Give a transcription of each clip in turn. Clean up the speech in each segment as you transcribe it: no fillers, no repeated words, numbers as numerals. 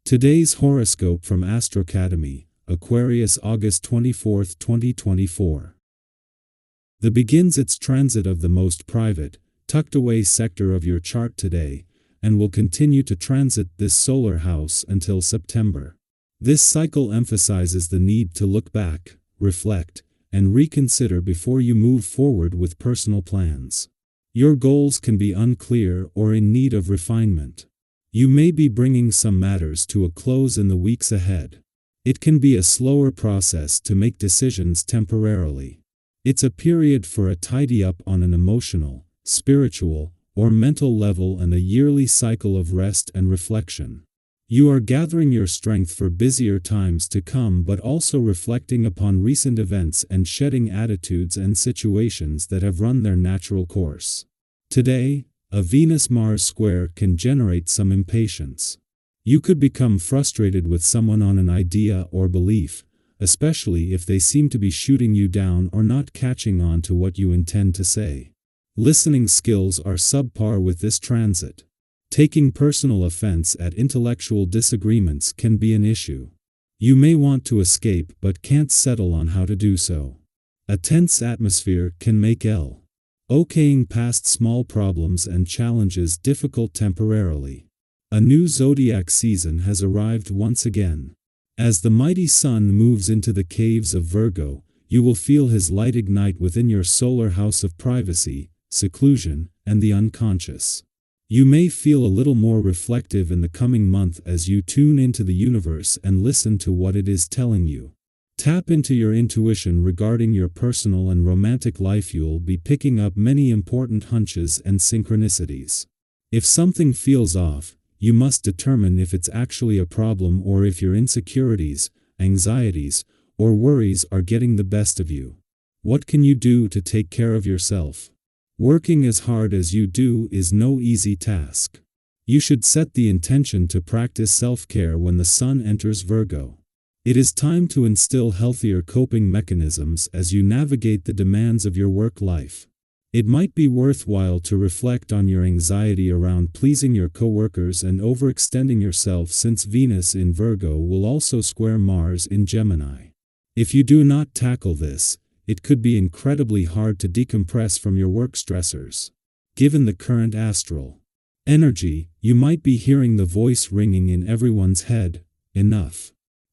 Today's horoscope from Astrocademy, Aquarius August 24, 2024. The begins its transit of the most private, tucked-away sector of your chart today, and will continue to transit this solar house until September. This cycle emphasizes the need to look back, reflect, and reconsider before you move forward with personal plans. Your goals can be unclear or in need of refinement. You may be bringing some matters to a close in the weeks ahead. It can be a slower process to make decisions temporarily. It's a period for a tidy-up on an emotional, spiritual, or mental level and a yearly cycle of rest and reflection. You are gathering your strength for busier times to come, but also reflecting upon recent events and shedding attitudes and situations that have run their natural course. Today, a Venus-Mars square can generate some impatience. You could become frustrated with someone on an idea or belief, especially if they seem to be shooting you down or not catching on to what you intend to say. Listening skills are subpar with this transit. Taking personal offense at intellectual disagreements can be an issue. You may want to escape but can't settle on how to do so. A tense atmosphere can make okaying past small problems and challenges difficult temporarily. A new zodiac season has arrived once again. As the mighty sun moves into the caves of Virgo, you will feel his light ignite within your solar house of privacy, seclusion, and the unconscious. You may feel a little more reflective in the coming month as you tune into the universe and listen to what it is telling you. Tap into your intuition regarding your personal and romantic life. You'll be picking up many important hunches and synchronicities. If something feels off, you must determine if it's actually a problem or if your insecurities, anxieties, or worries are getting the best of you. What can you do to take care of yourself? Working as hard as you do is no easy task. You should set the intention to practice self-care when the sun enters Virgo. It is time to instill healthier coping mechanisms as you navigate the demands of your work life. It might be worthwhile to reflect on your anxiety around pleasing your coworkers and overextending yourself, since Venus in Virgo will also square Mars in Gemini. If you do not tackle this, it could be incredibly hard to decompress from your work stressors. Given the current astral energy, you might be hearing the voice ringing in everyone's head, "Enough.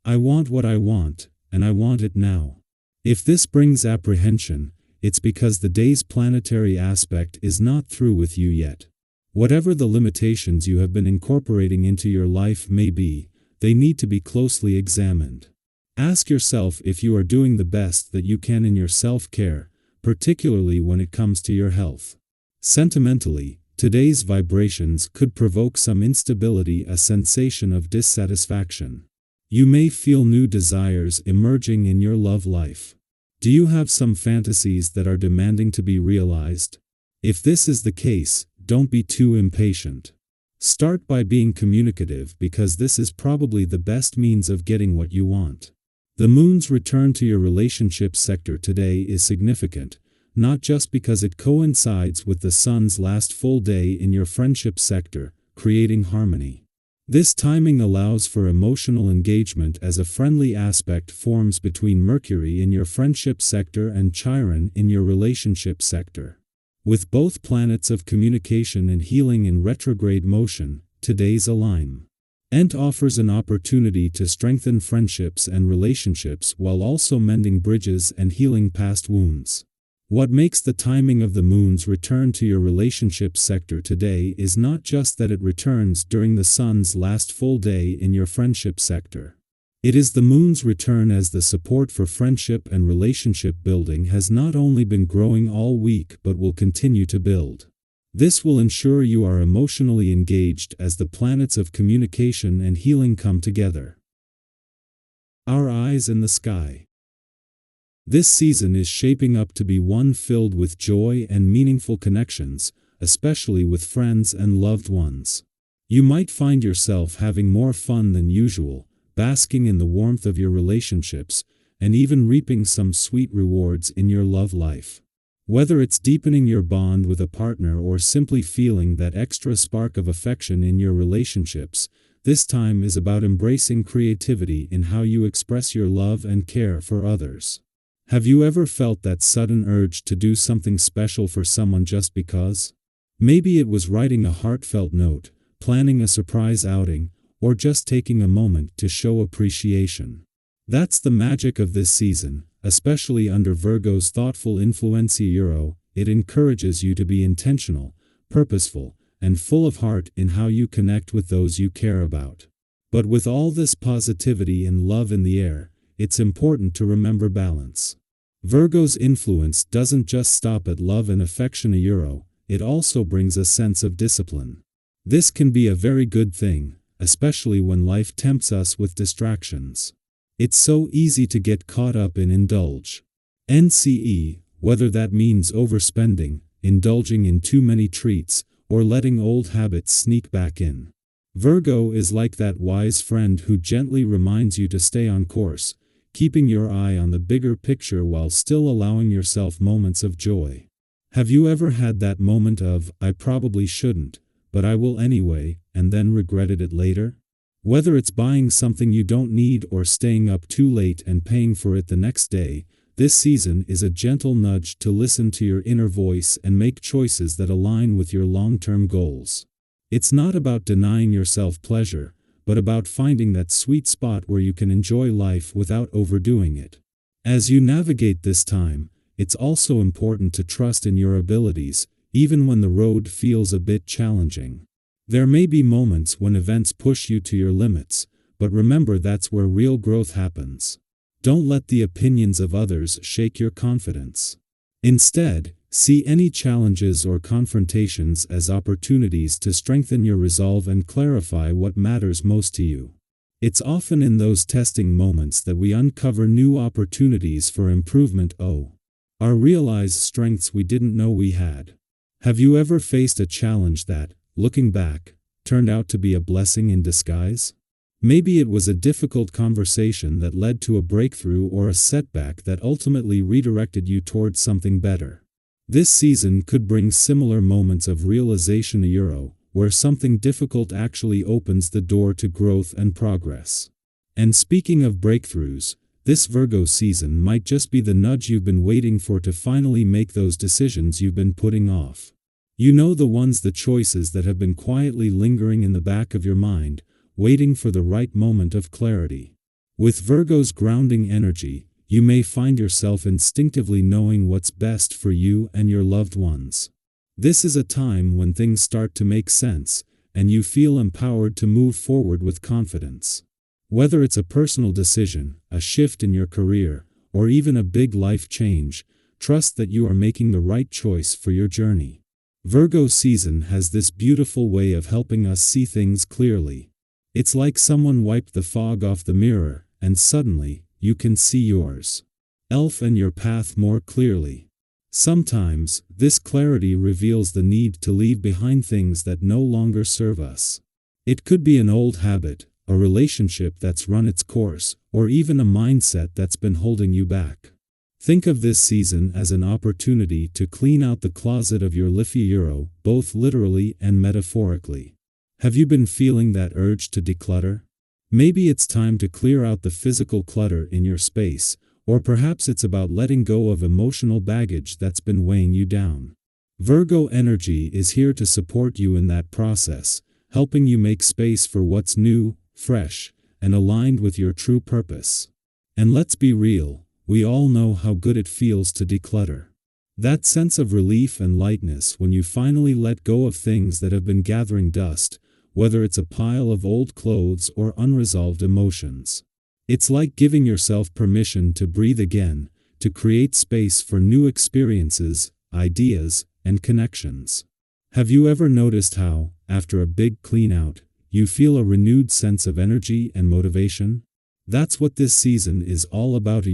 I want what I want, and I want it now." If this brings apprehension, it's because the day's planetary aspect is not through with you yet. Whatever the limitations you have been incorporating into your life may be, they need to be closely examined. Ask yourself if you are doing the best that you can in your self-care, particularly when it comes to your health. Sentimentally, today's vibrations could provoke some instability, a sensation of dissatisfaction. You may feel new desires emerging in your love life. Do you have some fantasies that are demanding to be realized? If this is the case, don't be too impatient. Start by being communicative, because this is probably the best means of getting what you want. The moon's return to your relationship sector today is significant, not just because it coincides with the sun's last full day in your friendship sector, creating harmony. This timing allows for emotional engagement as a friendly aspect forms between Mercury in your friendship sector and Chiron in your relationship sector. With both planets of communication and healing in retrograde motion, today's alignment offers an opportunity to strengthen friendships and relationships while also mending bridges and healing past wounds. What makes the timing of the moon's return to your relationship sector today is not just that it returns during the sun's last full day in your friendship sector. It is the moon's return, as the support for friendship and relationship building has not only been growing all week but will continue to build. This will ensure you are emotionally engaged as the planets of communication and healing come together. Our eyes in the sky. This season is shaping up to be one filled with joy and meaningful connections, especially with friends and loved ones. You might find yourself having more fun than usual, basking in the warmth of your relationships, and even reaping some sweet rewards in your love life. Whether it's deepening your bond with a partner or simply feeling that extra spark of affection in your relationships, this time is about embracing creativity in how you express your love and care for others. Have you ever felt that sudden urge to do something special for someone just because? Maybe it was writing a heartfelt note, planning a surprise outing, or just taking a moment to show appreciation. That's the magic of this season, especially under Virgo's thoughtful influence. It encourages you to be intentional, purposeful, and full of heart in how you connect with those you care about. But with all this positivity and love in the air, it's important to remember balance. Virgo's influence doesn't just stop at love and affection. It also brings a sense of discipline. This can be a very good thing, especially when life tempts us with distractions. It's so easy to get caught up in indulge. Whether that means overspending, indulging in too many treats, or letting old habits sneak back in. Virgo is like that wise friend who gently reminds you to stay on course, keeping your eye on the bigger picture while still allowing yourself moments of joy. Have you ever had that moment of, I probably shouldn't, but I will anyway, and then regretted it later? Whether it's buying something you don't need or staying up too late and paying for it the next day, this season is a gentle nudge to listen to your inner voice and make choices that align with your long-term goals. It's not about denying yourself pleasure, but about finding that sweet spot where you can enjoy life without overdoing it. As you navigate this time, it's also important to trust in your abilities, even when the road feels a bit challenging. There may be moments when events push you to your limits, but remember that's where real growth happens. Don't let the opinions of others shake your confidence. Instead, see any challenges or confrontations as opportunities to strengthen your resolve and clarify what matters most to you. It's often in those testing moments that we uncover new opportunities for improvement or realize strengths we didn't know we had. Have you ever faced a challenge that, looking back, turned out to be a blessing in disguise? Maybe it was a difficult conversation that led to a breakthrough or a setback that ultimately redirected you towards something better. This season could bring similar moments of realization, where something difficult actually opens the door to growth and progress. And speaking of breakthroughs, this Virgo season might just be the nudge you've been waiting for to finally make those decisions you've been putting off. The choices that have been quietly lingering in the back of your mind, waiting for the right moment of clarity. With Virgo's grounding energy, you may find yourself instinctively knowing what's best for you and your loved ones. This is a time when things start to make sense, and you feel empowered to move forward with confidence. Whether it's a personal decision, a shift in your career, or even a big life change, trust that you are making the right choice for your journey. Virgo season has this beautiful way of helping us see things clearly. It's like someone wiped the fog off the mirror, and suddenly, you can see yours. And your path more clearly. Sometimes, this clarity reveals the need to leave behind things that no longer serve us. It could be an old habit, a relationship that's run its course, or even a mindset that's been holding you back. Think of this season as an opportunity to clean out the closet of your life, both literally and metaphorically. Have you been feeling that urge to declutter? Maybe it's time to clear out the physical clutter in your space, or perhaps it's about letting go of emotional baggage that's been weighing you down. Virgo energy is here to support you in that process, helping you make space for what's new, fresh, and aligned with your true purpose. And let's be real, we all know how good it feels to declutter. That sense of relief and lightness when you finally let go of things that have been gathering dust, whether it's a pile of old clothes or unresolved emotions. It's like giving yourself permission to breathe again, to create space for new experiences, ideas, and connections. Have you ever noticed how, after a big clean out, you feel a renewed sense of energy and motivation? That's what this season is all about,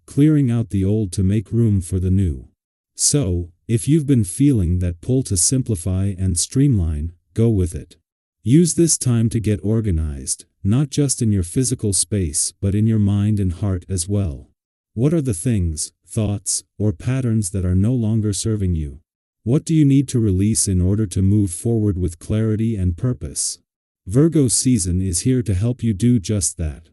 clearing out the old to make room for the new. So, if you've been feeling that pull to simplify and streamline, go with it. Use this time to get organized, not just in your physical space but in your mind and heart as well. What are the things, thoughts, or patterns that are no longer serving you? What do you need to release in order to move forward with clarity and purpose? Virgo season is here to help you do just that.